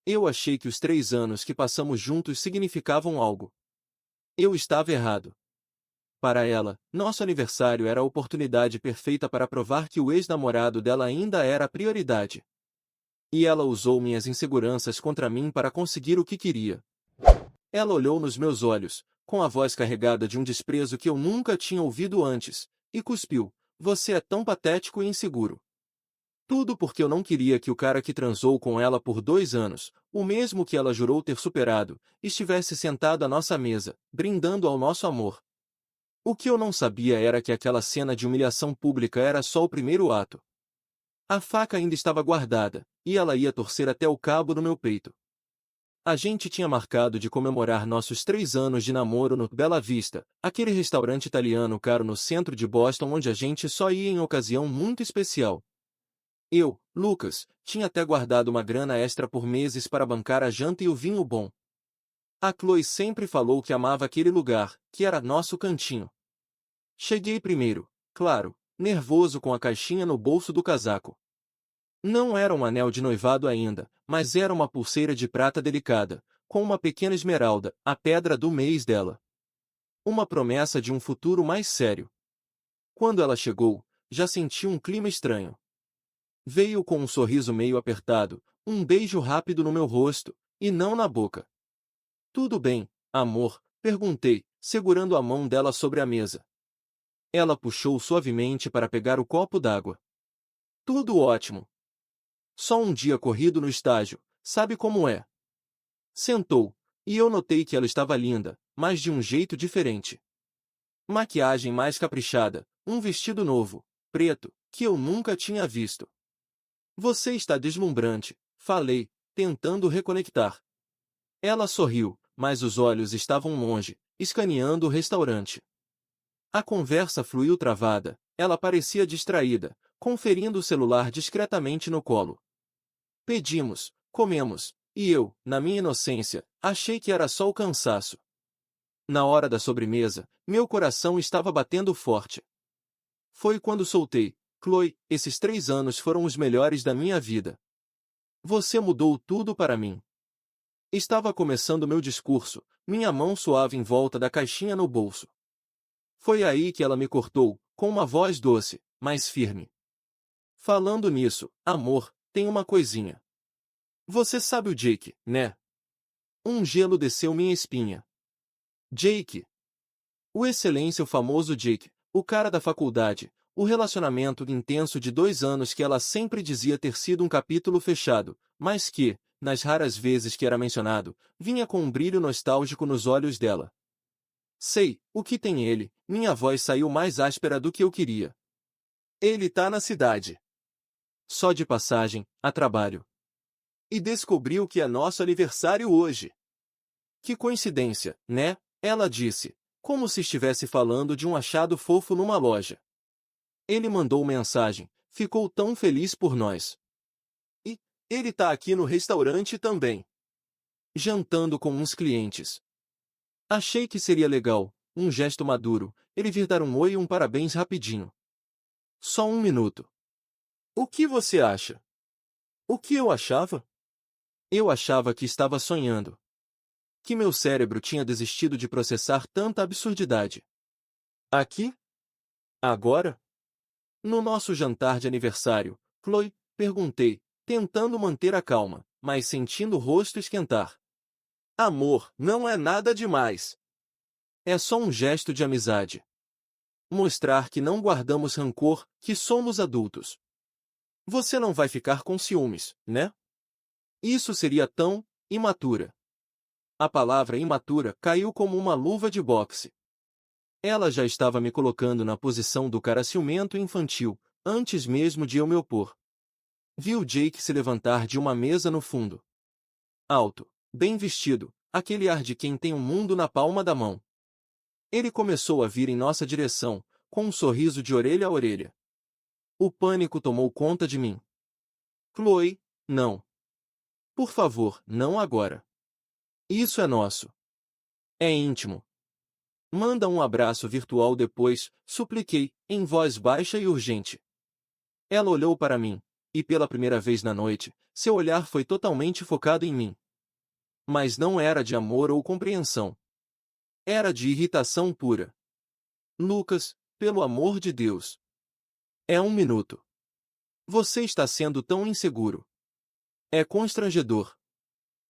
Eu achei que os 3 anos que passamos juntos significavam algo. Eu estava errado. Para ela, nosso aniversário era a oportunidade perfeita para provar que o ex-namorado dela ainda era a prioridade. E ela usou minhas inseguranças contra mim para conseguir o que queria. Ela olhou nos meus olhos, com a voz carregada de um desprezo que eu nunca tinha ouvido antes, e cuspiu: "Você é tão patético e inseguro." Tudo porque eu não queria que o cara que transou com ela por 2 anos, o mesmo que ela jurou ter superado, estivesse sentado à nossa mesa, brindando ao nosso amor. O que eu não sabia era que aquela cena de humilhação pública era só o primeiro ato. A faca ainda estava guardada, e ela ia torcer até o cabo no meu peito. A gente tinha marcado de comemorar nossos 3 anos de namoro no Bella Vista, aquele restaurante italiano caro no centro de Boston onde a gente só ia em ocasião muito especial. Eu, Lucas, tinha até guardado uma grana extra por meses para bancar a janta e o vinho bom. A Chloe sempre falou que amava aquele lugar, que era nosso cantinho. Cheguei primeiro, claro, nervoso com a caixinha no bolso do casaco. Não era um anel de noivado ainda, mas era uma pulseira de prata delicada, com uma pequena esmeralda, a pedra do mês dela. Uma promessa de um futuro mais sério. Quando ela chegou, já senti um clima estranho. Veio com um sorriso meio apertado, um beijo rápido no meu rosto, e não na boca. "Tudo bem, amor?" perguntei, segurando a mão dela sobre a mesa. Ela puxou suavemente para pegar o copo d'água. "Tudo ótimo. Só um dia corrido no estágio, sabe como é?" Sentou, e eu notei que ela estava linda, mas de um jeito diferente. Maquiagem mais caprichada, um vestido novo, preto, que eu nunca tinha visto. "Você está deslumbrante", falei, tentando reconectar. Ela sorriu, mas os olhos estavam longe, escaneando o restaurante. A conversa fluiu travada, ela parecia distraída, conferindo o celular discretamente no colo. Pedimos, comemos, e eu, na minha inocência, achei que era só o cansaço. Na hora da sobremesa, meu coração estava batendo forte. Foi quando soltei: "Chloe, esses 3 anos foram os melhores da minha vida. Você mudou tudo para mim." Estava começando meu discurso, minha mão suave em volta da caixinha no bolso. Foi aí que ela me cortou, com uma voz doce, mas firme. "Falando nisso, amor, tem uma coisinha. Você sabe o Jake, né?" Um gelo desceu minha espinha. Jake. O excelência, o famoso Jake, o cara da faculdade, o relacionamento intenso de 2 anos que ela sempre dizia ter sido um capítulo fechado, mas que, nas raras vezes que era mencionado, vinha com um brilho nostálgico nos olhos dela. "Sei, o que tem ele?" Minha voz saiu mais áspera do que eu queria. "Ele tá na cidade. Só de passagem, a trabalho. E descobriu que é nosso aniversário hoje." "Que coincidência, né?" ela disse, como se estivesse falando de um achado fofo numa loja. "Ele mandou mensagem, ficou tão feliz por nós. E ele tá aqui no restaurante também, jantando com uns clientes. Achei que seria legal, um gesto maduro, ele vir dar um oi e um parabéns rapidinho. Só um minuto." "O que você acha?" O que eu achava? Eu achava que estava sonhando. Que meu cérebro tinha desistido de processar tanta absurdidade. Aqui? Agora? No nosso jantar de aniversário, Chloe, perguntei, tentando manter a calma, mas sentindo o rosto esquentar. "Amor, não é nada demais. É só um gesto de amizade. Mostrar que não guardamos rancor, que somos adultos. Você não vai ficar com ciúmes, né? Isso seria tão imatura." A palavra imatura caiu como uma luva de boxe. Ela já estava me colocando na posição do cara ciumento e infantil, antes mesmo de eu me opor. Vi o Jake se levantar de uma mesa no fundo. Alto, bem vestido, aquele ar de quem tem o mundo na palma da mão. Ele começou a vir em nossa direção, com um sorriso de orelha a orelha. O pânico tomou conta de mim. "Chloe, não. Por favor, não agora. Isso é nosso. É íntimo. Manda um abraço virtual depois", supliquei, em voz baixa e urgente. Ela olhou para mim. E pela primeira vez na noite, seu olhar foi totalmente focado em mim. Mas não era de amor ou compreensão. Era de irritação pura. Lucas, pelo amor de Deus. É 1 minuto. Você está sendo tão inseguro. É constrangedor.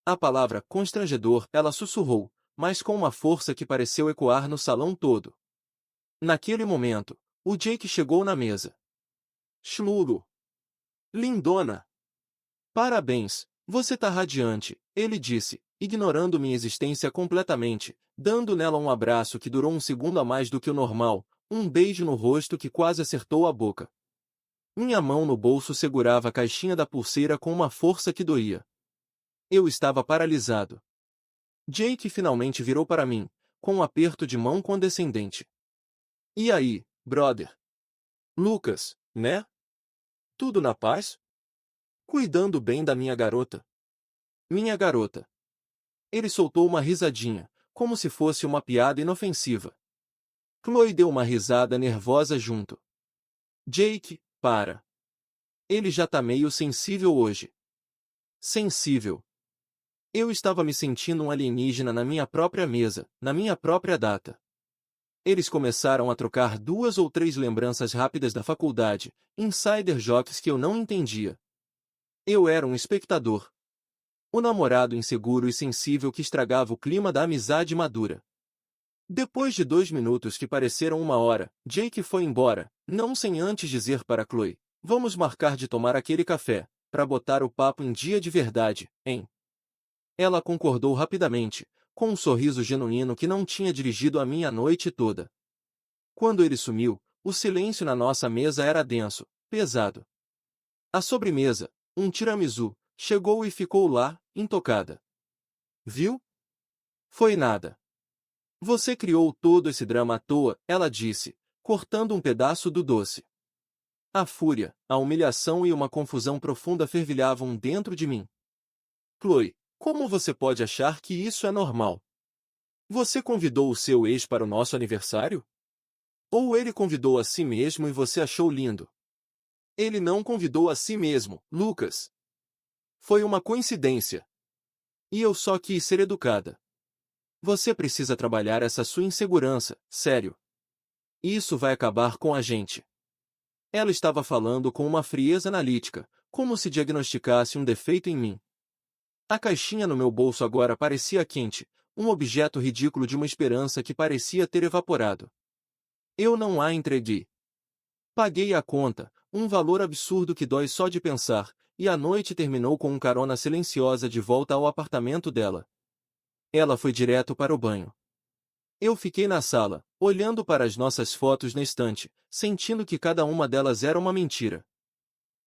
A palavra constrangedor ela sussurrou, mas com uma força que pareceu ecoar no salão todo. Naquele momento, o Jake chegou na mesa. Shlugo. Lindona. Parabéns, você tá radiante, ele disse, ignorando minha existência completamente, dando nela um abraço que durou 1 segundo a mais do que o normal, um beijo no rosto que quase acertou a boca. Minha mão no bolso segurava a caixinha da pulseira com uma força que doía. Eu estava paralisado. Jake finalmente virou para mim, com um aperto de mão condescendente. E aí, brother? Lucas, né? Tudo na paz? Cuidando bem da minha garota? Minha garota. Ele soltou uma risadinha, como se fosse uma piada inofensiva. Chloe deu uma risada nervosa junto. Jake, para. Ele já tá meio sensível hoje. Sensível. Eu estava me sentindo um alienígena na minha própria mesa, na minha própria data. Eles começaram a trocar 2 ou 3 lembranças rápidas da faculdade, insider jokes que eu não entendia. Eu era um espectador. O namorado inseguro e sensível que estragava o clima da amizade madura. Depois de 2 minutos que pareceram 1 hora, Jake foi embora, não sem antes dizer para Chloe, vamos marcar de tomar aquele café, para botar o papo em dia de verdade, hein? Ela concordou rapidamente, com um sorriso genuíno que não tinha dirigido a minha noite toda. Quando ele sumiu, o silêncio na nossa mesa era denso, pesado. A sobremesa, um tiramisu, chegou e ficou lá, intocada. Viu? Foi nada. Você criou todo esse drama à toa, ela disse, cortando um pedaço do doce. A fúria, a humilhação e uma confusão profunda fervilhavam dentro de mim. Chloe, como você pode achar que isso é normal? Você convidou o seu ex para o nosso aniversário? Ou ele convidou a si mesmo e você achou lindo? Ele não convidou a si mesmo, Lucas. Foi uma coincidência. E eu só quis ser educada. Você precisa trabalhar essa sua insegurança, sério. Isso vai acabar com a gente. Ela estava falando com uma frieza analítica, como se diagnosticasse um defeito em mim. A caixinha no meu bolso agora parecia quente, um objeto ridículo de uma esperança que parecia ter evaporado. Eu não a entreguei. Paguei a conta, um valor absurdo que dói só de pensar, e a noite terminou com carona silenciosa de volta ao apartamento dela. Ela foi direto para o banho. Eu fiquei na sala, olhando para as nossas fotos na estante, sentindo que cada uma delas era uma mentira.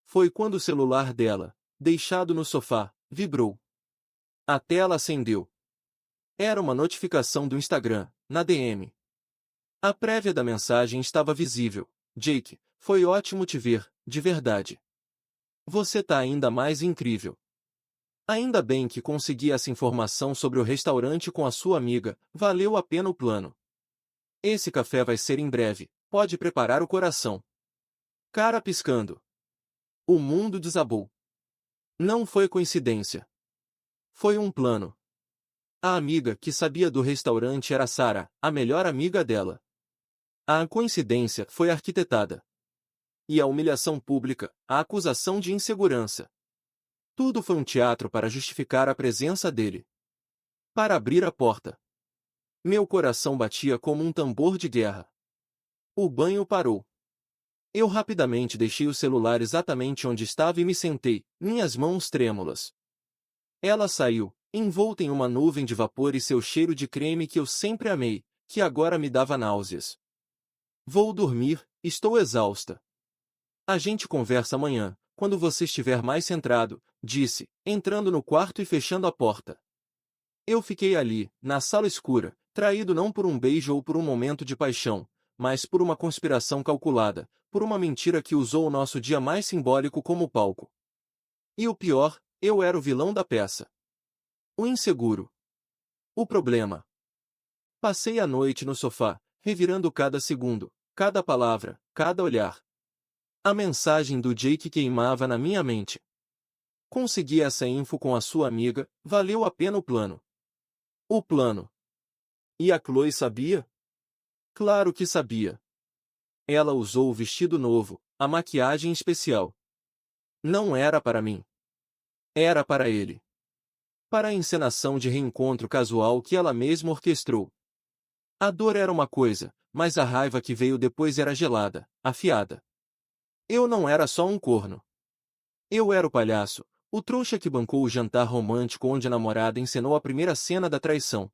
Foi quando o celular dela, deixado no sofá, vibrou. A tela acendeu. Era uma notificação do Instagram, na DM. A prévia da mensagem estava visível. Jake, foi ótimo te ver, de verdade. Você tá ainda mais incrível. Ainda bem que consegui essa informação sobre o restaurante com a sua amiga, valeu a pena o plano. Esse café vai ser em breve, pode preparar o coração. Cara piscando. O mundo desabou. Não foi coincidência. Foi um plano. A amiga que sabia do restaurante era Sarah, a melhor amiga dela. A coincidência foi arquitetada. E a humilhação pública, a acusação de insegurança. Tudo foi um teatro para justificar a presença dele. Para abrir a porta. Meu coração batia como um tambor de guerra. O banho parou. Eu rapidamente deixei o celular exatamente onde estava e me sentei, minhas mãos trêmulas. Ela saiu, envolta em uma nuvem de vapor e seu cheiro de creme que eu sempre amei, que agora me dava náuseas. Vou dormir, estou exausta. A gente conversa amanhã, quando você estiver mais centrado, disse, entrando no quarto e fechando a porta. Eu fiquei ali, na sala escura, traído não por um beijo ou por um momento de paixão, mas por uma conspiração calculada, por uma mentira que usou o nosso dia mais simbólico como palco. E o pior, eu era o vilão da peça. O inseguro. O problema. Passei a noite no sofá, revirando cada segundo, cada palavra, cada olhar. A mensagem do Jake queimava na minha mente. Consegui essa info com a sua amiga, valeu a pena o plano. O plano. E a Chloe sabia? Claro que sabia. Ela usou o vestido novo, a maquiagem especial. Não era para mim. Era para ele. Para a encenação de reencontro casual que ela mesma orquestrou. A dor era uma coisa, mas a raiva que veio depois era gelada, afiada. Eu não era só um corno. Eu era o palhaço, o trouxa que bancou o jantar romântico onde a namorada encenou a primeira cena da traição.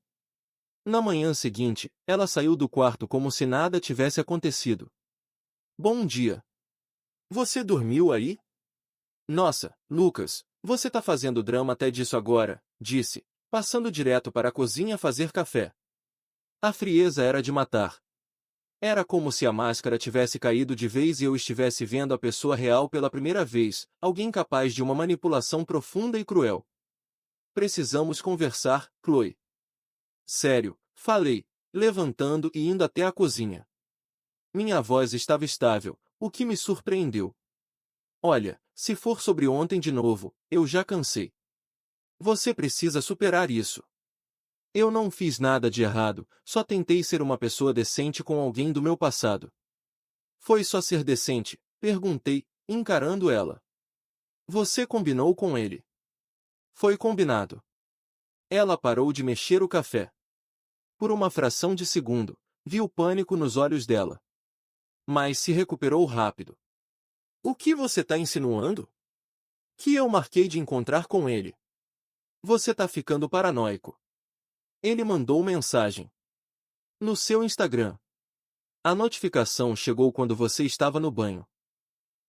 Na manhã seguinte, ela saiu do quarto como se nada tivesse acontecido. Bom dia. Você dormiu aí? Nossa, Lucas, você tá fazendo drama até disso agora, disse, passando direto para a cozinha fazer café. A frieza era de matar. Era como se a máscara tivesse caído de vez e eu estivesse vendo a pessoa real pela primeira vez, alguém capaz de uma manipulação profunda e cruel. Precisamos conversar, Chloe. Sério, falei, levantando e indo até a cozinha. Minha voz estava estável, o que me surpreendeu. Olha, se for sobre ontem de novo, eu já cansei. Você precisa superar isso. Eu não fiz nada de errado, só tentei ser uma pessoa decente com alguém do meu passado. Foi só ser decente? Perguntei, encarando ela. Você combinou com ele? Foi combinado. Ela parou de mexer o café. Por uma fração de segundo, vi o pânico nos olhos dela. Mas se recuperou rápido. O que você tá insinuando? Que eu marquei de encontrar com ele. Você tá ficando paranoico. Ele mandou mensagem. No seu Instagram. A notificação chegou quando você estava no banho.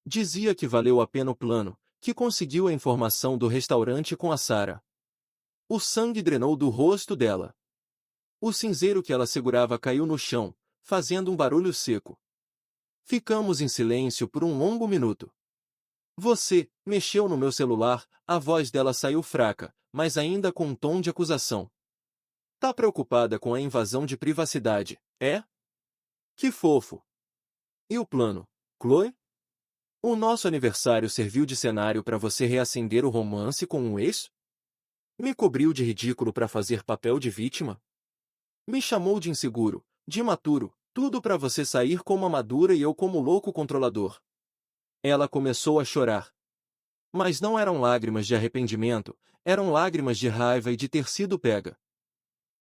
Dizia que valeu a pena o plano, que conseguiu a informação do restaurante com a Sarah. O sangue drenou do rosto dela. O cinzeiro que ela segurava caiu no chão, fazendo um barulho seco. Ficamos em silêncio por um longo minuto. Você mexeu no meu celular, a voz dela saiu fraca, mas ainda com um tom de acusação. Tá preocupada com a invasão de privacidade, é? Que fofo. E o plano, Chloe? O nosso aniversário serviu de cenário para você reacender o romance com um ex? Me cobriu de ridículo para fazer papel de vítima? Me chamou de inseguro, de imaturo, tudo para você sair como a madura e eu como louco controlador. Ela começou a chorar. Mas não eram lágrimas de arrependimento, eram lágrimas de raiva e de ter sido pega.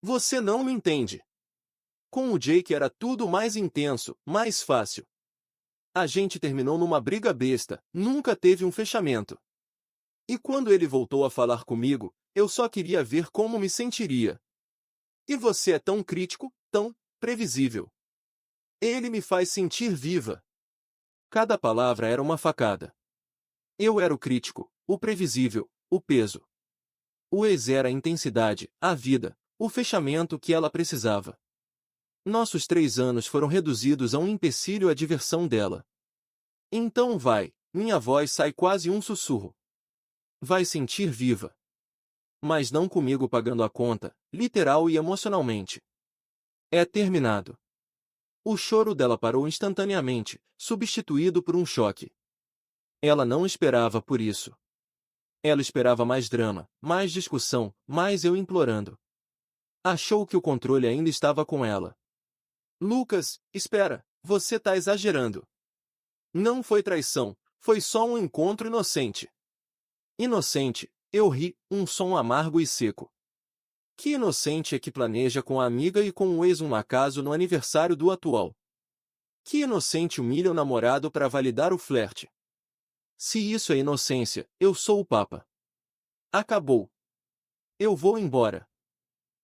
Você não me entende. Com o Jake era tudo mais intenso, mais fácil. A gente terminou numa briga besta, nunca teve um fechamento. E quando ele voltou a falar comigo, eu só queria ver como me sentiria. E você é tão crítico, tão previsível. Ele me faz sentir viva. Cada palavra era uma facada. Eu era o crítico, o previsível, o peso. O ex era a intensidade, a vida, o fechamento que ela precisava. Nossos 3 anos foram reduzidos a um empecilho à diversão dela. Então vai, minha voz sai quase um sussurro. Vai sentir viva. Mas não comigo pagando a conta, literal e emocionalmente. É terminado. O choro dela parou instantaneamente, substituído por um choque. Ela não esperava por isso. Ela esperava mais drama, mais discussão, mais eu implorando. Achou que o controle ainda estava com ela. Lucas, espera, você tá exagerando. Não foi traição, foi só um encontro inocente. Inocente, eu ri, um som amargo e seco. Que inocente é que planeja com a amiga e com o ex um acaso no aniversário do atual? Que inocente humilha o namorado para validar o flerte? Se isso é inocência, eu sou o Papa. Acabou. Eu vou embora.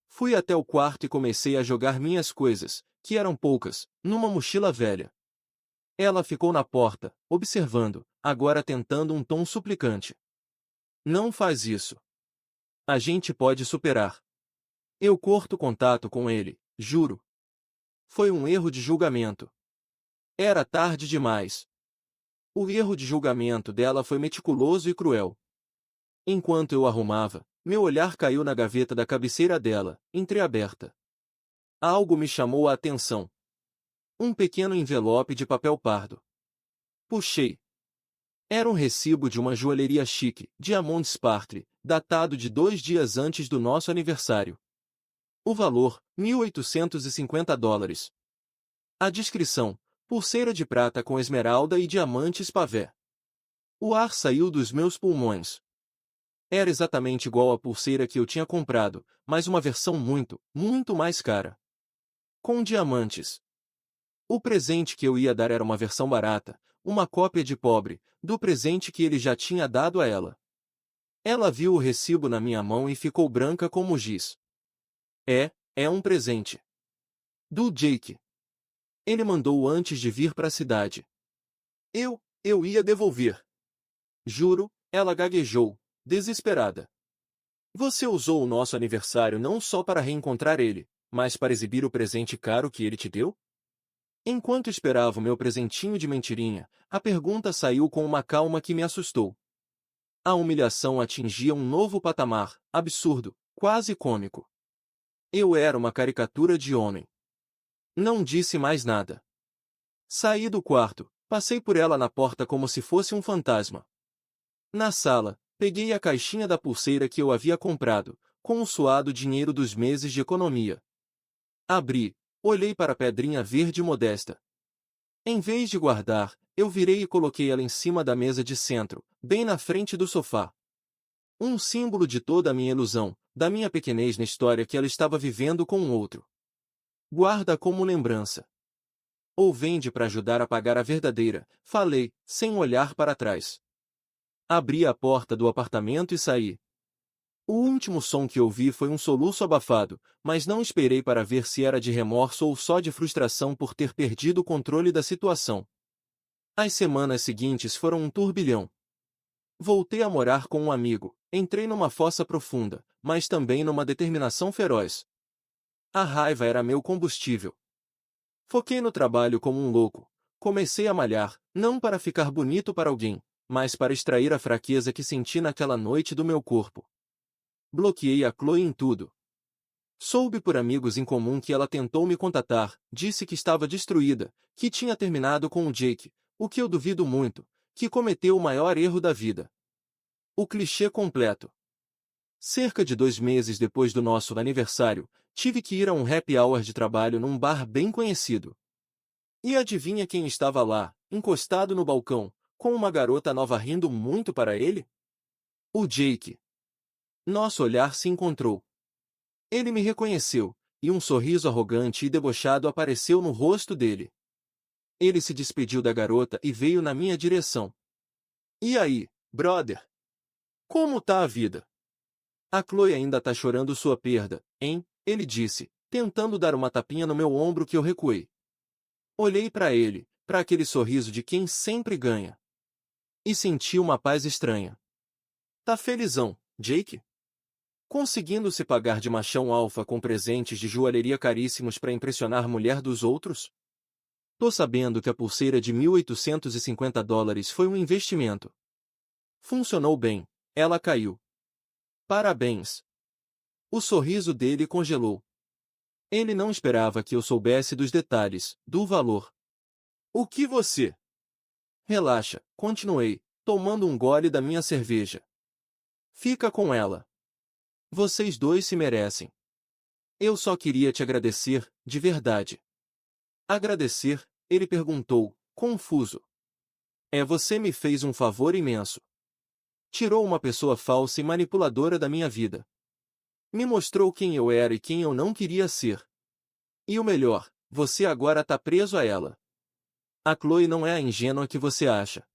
Fui até o quarto e comecei a jogar minhas coisas, que eram poucas, numa mochila velha. Ela ficou na porta, observando, agora tentando um tom suplicante. Não faz isso. A gente pode superar. Eu corto contato com ele, juro. Foi um erro de julgamento. Era tarde demais. O erro de julgamento dela foi meticuloso e cruel. Enquanto eu arrumava, meu olhar caiu na gaveta da cabeceira dela, entreaberta. Algo me chamou a atenção. Um pequeno envelope de papel pardo. Puxei. Era um recibo de uma joalheria chique, Diamond Sparkle, datado de 2 dias antes do nosso aniversário. O valor, $1.850. A descrição: pulseira de prata com esmeralda e diamantes pavé. O ar saiu dos meus pulmões. Era exatamente igual à pulseira que eu tinha comprado, mas uma versão muito, muito mais cara. Com diamantes. O presente que eu ia dar era uma versão barata, uma cópia de pobre, do presente que ele já tinha dado a ela. Ela viu o recibo na minha mão e ficou branca como giz. É um presente. Do Jake. Ele mandou antes de vir para a cidade. Eu ia devolver. Juro, ela gaguejou, desesperada. Você usou o nosso aniversário não só para reencontrar ele, mas para exibir o presente caro que ele te deu? Enquanto esperava o meu presentinho de mentirinha, a pergunta saiu com uma calma que me assustou. A humilhação atingia um novo patamar, absurdo, quase cômico. Eu era uma caricatura de homem. Não disse mais nada. Saí do quarto, passei por ela na porta como se fosse um fantasma. Na sala, peguei a caixinha da pulseira que eu havia comprado, com o suado dinheiro dos meses de economia. Abri, olhei para a pedrinha verde modesta. Em vez de guardar, eu virei e coloquei ela em cima da mesa de centro, bem na frente do sofá. Um símbolo de toda a minha ilusão, da minha pequenez na história que ela estava vivendo com um outro. Guarda como lembrança. Ou vende para ajudar a pagar a verdadeira, falei, sem olhar para trás. Abri a porta do apartamento e saí. O último som que ouvi foi um soluço abafado, mas não esperei para ver se era de remorso ou só de frustração por ter perdido o controle da situação. As semanas seguintes foram um turbilhão. Voltei a morar com um amigo, entrei numa fossa profunda, mas também numa determinação feroz. A raiva era meu combustível. Foquei no trabalho como um louco. Comecei a malhar, não para ficar bonito para alguém, mas para extrair a fraqueza que senti naquela noite do meu corpo. Bloqueei a Chloe em tudo. Soube por amigos em comum que ela tentou me contatar, disse que estava destruída, que tinha terminado com o Jake, o que eu duvido muito, que cometeu o maior erro da vida. O clichê completo. Cerca de 2 meses depois do nosso aniversário, tive que ir a um happy hour de trabalho num bar bem conhecido. E adivinha quem estava lá, encostado no balcão, com uma garota nova rindo muito para ele? O Jake. Nosso olhar se encontrou. Ele me reconheceu, e um sorriso arrogante e debochado apareceu no rosto dele. Ele se despediu da garota e veio na minha direção. E aí, brother? Como tá a vida? A Chloe ainda tá chorando sua perda, hein? Ele disse, tentando dar uma tapinha no meu ombro que eu recuei. Olhei para ele, para aquele sorriso de quem sempre ganha. E senti uma paz estranha. Tá felizão, Jake? Conseguindo se pagar de machão alfa com presentes de joalheria caríssimos para impressionar a mulher dos outros? Tô sabendo que a pulseira de $1.850 foi um investimento. Funcionou bem, ela caiu. Parabéns. O sorriso dele congelou. Ele não esperava que eu soubesse dos detalhes, do valor. O que você? Relaxa, continuei, tomando um gole da minha cerveja. Fica com ela. Vocês dois se merecem. Eu só queria te agradecer, de verdade. Agradecer? Ele perguntou, confuso. Você me fez um favor imenso. Tirou uma pessoa falsa e manipuladora da minha vida. Me mostrou quem eu era e quem eu não queria ser. E o melhor, você agora tá preso a ela. A Chloe não é a ingênua que você acha.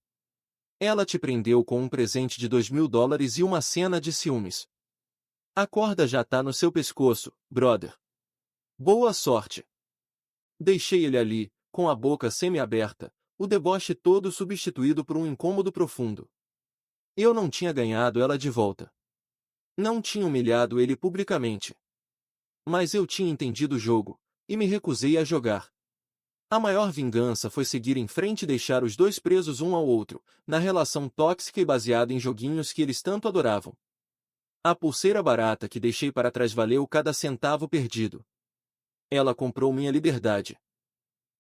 Ela te prendeu com um presente de $2.000 e uma cena de ciúmes. A corda já tá no seu pescoço, brother. Boa sorte. Deixei ele ali, com a boca semi-aberta, o deboche todo substituído por um incômodo profundo. Eu não tinha ganhado ela de volta. Não tinha humilhado ele publicamente. Mas eu tinha entendido o jogo, e me recusei a jogar. A maior vingança foi seguir em frente e deixar os dois presos um ao outro, na relação tóxica e baseada em joguinhos que eles tanto adoravam. A pulseira barata que deixei para trás valeu cada centavo perdido. Ela comprou minha liberdade.